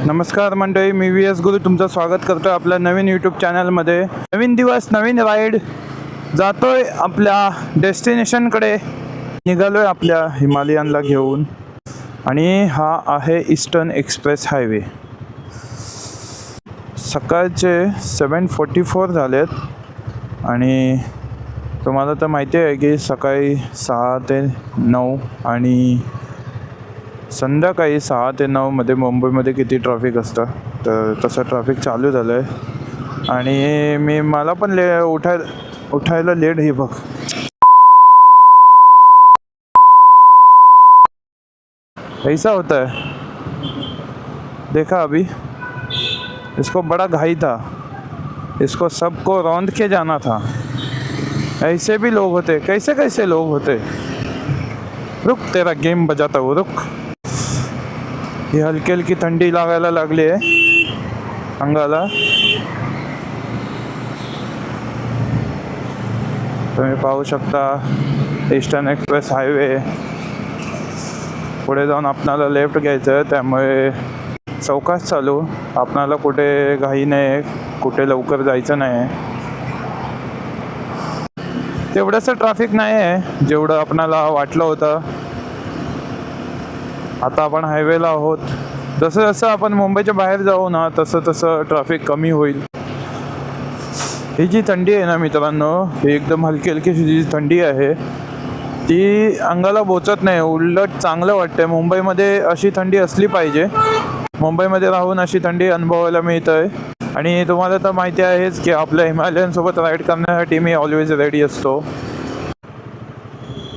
नमस्कार मंडळी, मी V S गुरु तुमचं स्वागत करतो आपल्या नवीन यूट्यूब चॅनलमध्ये. नवीन दिवस, नवीन राईड, जातोय आपल्या डेस्टिनेशनकडे. निघालोय आपल्या हिमालयनला घेऊन आणि हा आहे ईस्टर्न एक्सप्रेस हायवे. सकाळचे 7:44 झालेत आणि तुम्हाला तर माहिती आहे की सकाळी 6 ते 9 आणि संध्याकाळी 6 ते 9 मध्ये मुंबईमध्ये किती ट्रॅफिक असतं. तर तसं ट्रॅफिक चालू झालं आहे आणि मला पण उठायला लेट. ही बघ, ऐसा होता है. देखा अभी, इसको बड़ा घाई था, इसको सबको रौंद के जाना था. ऐसे भी लोग होते, कैसे कैसे लोग होते. रुक, तेरा गेम बजाता हूँ, रुक. ही हलकी हलकी थंडी लागायला लागली आहे अंगाला. तुम्ही पाहू शकता ईस्टर्न एक्सप्रेस हायवे. पुढे जाऊन आपणाला लेफ्ट घ्यायचं आहे, त्यामुळे चौकास चालू. आपणाला कुठे घाई नाही, कुठे लवकर जायचं नाही. तेवढंसं ट्रॅफिक नाही आहे जेवढं आपणाला वाटलं होतं. आता आपण हायवेला आहोत. जसं जसं आपण मुंबईच्या बाहेर जाऊ ना, तसं तसं ट्रॅफिक कमी होईल. ही जी थंडी आहे ना मित्रांनो, ही एकदम हलकी हलकी जी थंडी आहे ती अंगाला बोचत नाही, उलट चांगलं वाटतं. मुंबईमध्ये अशी थंडी असली पाहिजे. मुंबईमध्ये राहून अशी थंडी अनुभवायला मिळतं आहे. आणि तुम्हाला तर माहिती आहेच की आपल्या हिमालयनसोबत राईड करण्यासाठी मी ऑलवेज रेडी असतो.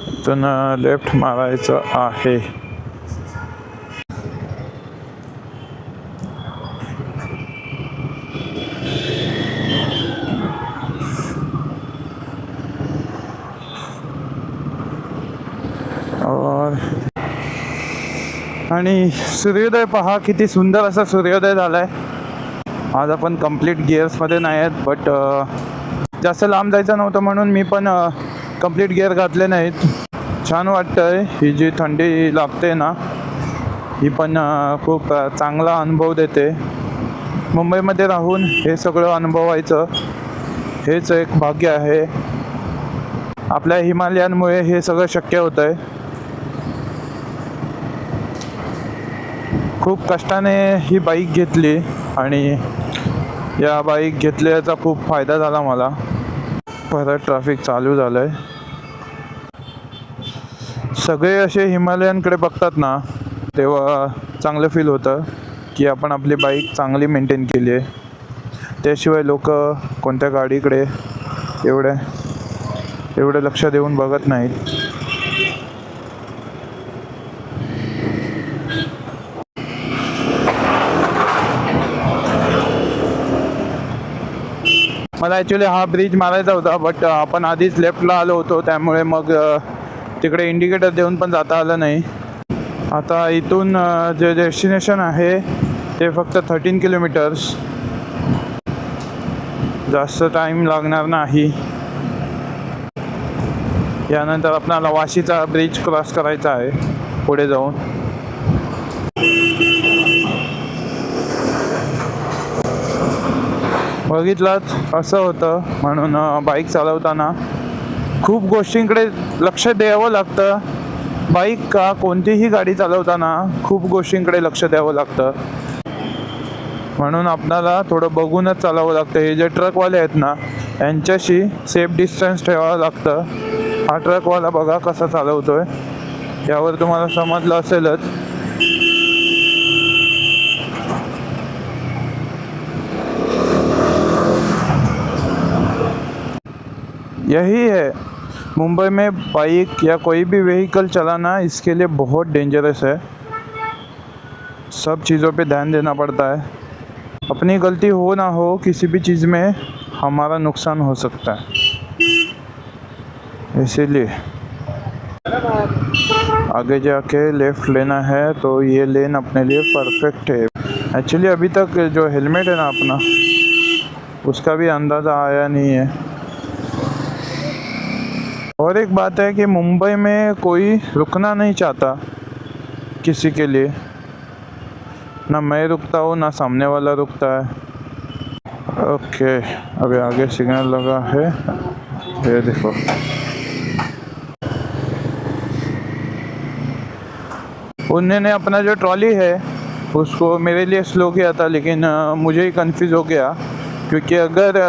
इथून लेफ्ट मारायचं आहे. आणि सूर्योदय पहा, किती सुंदर असा सूर्योदय झालाय. आज आपण कंप्लीट गिअर्समध्ये नाही आहेत, बट जास्त लांब जायचं नव्हतं म्हणून मी पण कंप्लीट गिअर घातले नाहीत. छान वाटतंय. ही जी थंडी लागते ना, ही पण खूप चांगला अनुभव देते. मुंबईमध्ये राहून हे सगळं अनुभवायचं हेच एक भाग्य आहे. आपल्या हिमालयनमुळे हे सगळं शक्य होतं आहे. खूप कष्टाने ही बाईक घेतली आणि या बाईक घेतल्याचा खूप फायदा झाला मला. परत ट्रॅफिक चालू झालं आहे. सगळे असे हिमालयनकडे बघतात ना, तेव्हा चांगलं फील होतं की आपण आपली बाईक चांगली मेंटेन केली आहे. त्याशिवाय लोक कोणत्या गाडीकडे एवढं लक्ष देऊन बघत नाहीत. मला ॲक्च्युली हा ब्रिज मारायचा होता, बट आपण आधीच लेफ्टला आलो होतो, त्यामुळे मग तिकडे इंडिकेटर देऊन पण जाता आलं नाही. आता इथून जे डेस्टिनेशन आहे ते फक्त 13 किलोमीटर्स. जास्त टाईम लागणार नाही. यानंतर आपल्याला वाशीचा ब्रिज क्रॉस करायचा आहे पुढे जाऊन. बघितलंच असं होतं. म्हणून बाईक चालवताना खूप गोष्टींकडे लक्ष द्यावं लागतं. बाईक का कोणतीही गाडी चालवताना खूप गोष्टींकडे लक्ष द्यावं लागतं. म्हणून आपल्याला थोडं बघूनच चालावं लागतं. हे जे ट्रकवाले आहेत ना, यांच्याशी सेफ डिस्टन्स ठेवावं लागतं. हा ट्रकवाला बघा कसा चालवतोय, यावर तुम्हाला समजलं असेलच. यही है, मुंबई में बाइक या कोई भी व्हीकल चलाना इसके लिए बहुत डेंजरस है. सब चीज़ों पे ध्यान देना पड़ता है. अपनी गलती हो ना हो, किसी भी चीज़ में हमारा नुकसान हो सकता है. इसीलिए आगे जाके लेफ़्ट लेना है, तो ये लेन अपने लिए परफेक्ट है. एक्चुअली अभी तक जो हेलमेट है ना अपना, उसका भी अंदाज़ा आया नहीं है. और एक बात है कि मुंबई में कोई रुकना नहीं चाहता किसी के लिए. ना मैं रुकता हूँ ना सामने वाला रुकता है। ओके, अभी आगे सिग्नल लगा है, ये देखो। उन्होंने अपना जो ट्रॉली है उसको मेरे लिए स्लो किया था, लेकिन मुझे ही कंफ्यूज हो गया, क्योंकि अगर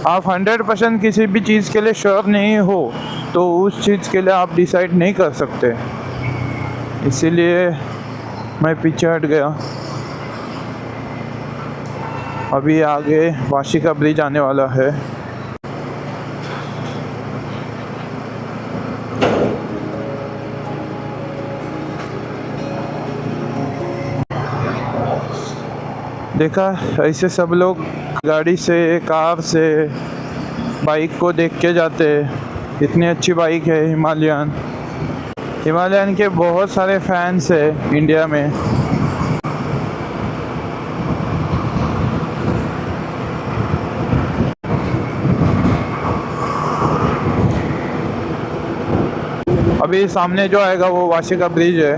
आप 100% किसी भी चीज़ के लिए श्योर नहीं हो तो उस चीज़ के लिए आप डिसाइड नहीं कर सकते। इसीलिए मैं पीछे हट गया। अभी आगे वाशी का ब्रिज आने वाला है। देखा, ऐसे सब लोग गाड़ी से, कार से, बाइक को देख के जाते। इतनी अच्छी बाइक है हिमालयन। हिमालयन के बहुत सारे फैंस है इंडिया में। अभी सामने जो आएगा वो वाशी का ब्रिज है।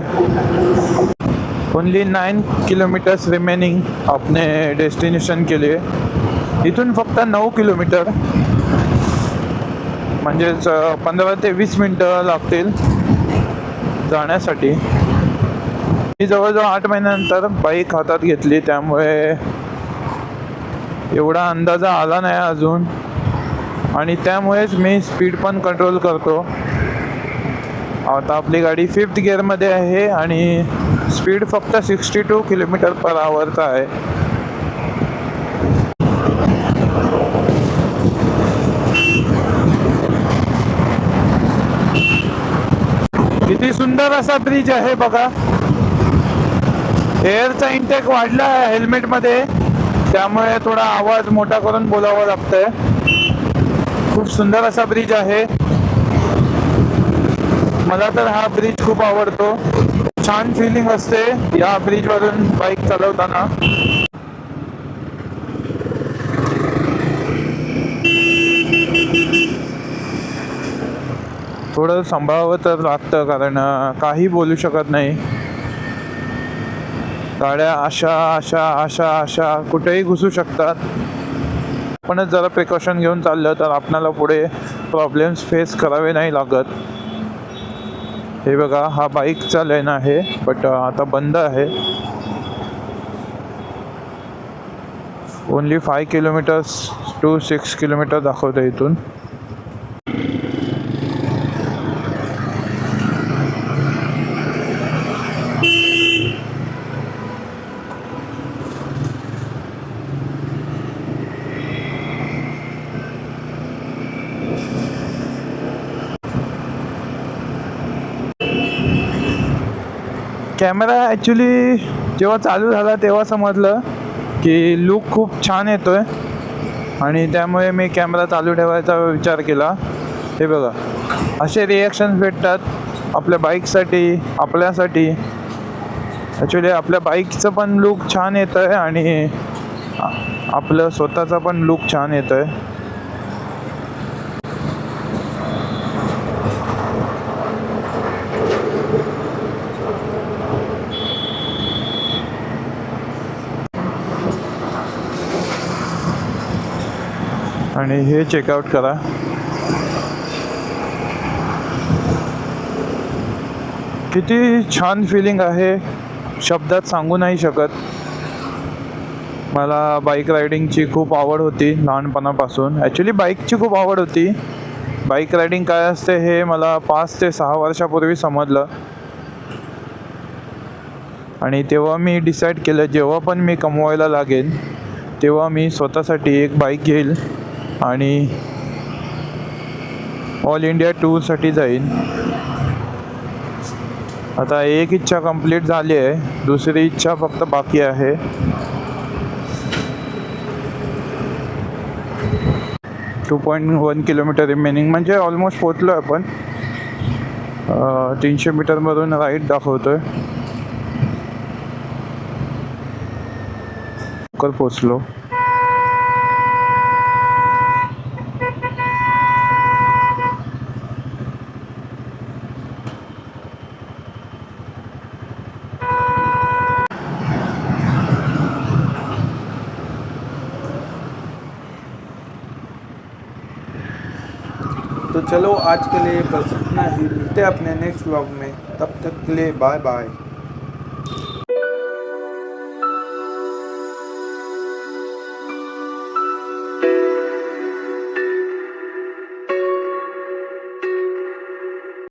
ओनली 9 किलोमीटर्स रिमेनिंग अपने डेस्टिनेशन के लिए। इथून फक्त 9 किलोमीटर, म्हणजेच 15 ते 20 मिनटं लागतील जाण्यासाठी। मी जवळजवळ 8 महिन्यानंतर बाईक हातात घेतली, त्यामुळे एवढा अंदाजा आला नाही अजून, आणि त्यामुळेच मी स्पीड पण कंट्रोल करतो। आता आपली गाडी 5th गिअरमध्ये आहे आणि स्पीड फक्त 62 किलोमीटर पर आवरचा आहे। किती सुंदर असा ब्रिज आहे बघा। एअरचा इंटेक वाढला आहे हेल्मेटमध्ये, त्यामुळे थोडा आवाज मोठा करून बोलावं लागतंय। खूप सुंदर असा ब्रिज आहे। मला तर हा ब्रिज खूप आवडतो। छान फीलिंग असते या ब्रिजवरून बाईक चालवताना। थोडं सांभाळावं तर लागतं, कारण काही बोलू शकत नाही। गाड्या अशा कुठेही घुसू शकतात। आपणच जरा प्रिकॉशन घेऊन चाललं तर आपल्याला पुढे प्रॉब्लेम्स फेस करावे नाही लागत। हे बघा, हा बाईकचा लेन आहे, बट आता बंद आहे। ओनली 5 किलोमीटर्स टू 6 किलोमीटर दाखवतं इथून। कॅमेरा ॲक्च्युली जेव्हा चालू झाला तेव्हा समजलं की लुक खूप छान येतो आहे, आणि त्यामुळे मी कॅमेरा चालू ठेवायचा विचार केला। हे बघा, असे रिॲक्शन्स भेटतात आपल्या बाईकसाठी, आपल्यासाठी। ॲक्च्युली आपल्या बाईकचं पण लुक छान येतं आहे आणि आपलं स्वतःचा पण लुक छान येतो आहे। आणि हे चेकआउट करा। किती छान फीलिंग आहे, शब्दात सांगू नाही शकत। मला बाईक रायडिंगची खूप आवड होती लहानपणापासून। ॲक्च्युली बाईकची खूप आवड होती। बाईक रायडिंग काय असते हे मला 5 ते 6 वर्षापूर्वी समजलं, आणि तेव्हा मी डिसाईड केलं जेव्हा पण मी कमवायला लागेल तेव्हा मी स्वतःसाठी एक बाईक घेईल आणि ऑल इंडिया टूरसाठी जाईन। आता एक इच्छा कंप्लीट झाली आहे, दुसरी इच्छा फक्त बाकी आहे। 2.1 किलोमीटर रिमेनिंग, म्हणजे ऑलमोस्ट पोचलो आहे आपण। 300 मीटरमधून राईट दाखवतोय, लवकर पोचलो। तो चलो आज के लिए बस इतना ही, मिलते हैं अपने नेक्स्ट व्लॉग में, तब तक के लिए बाय बाय।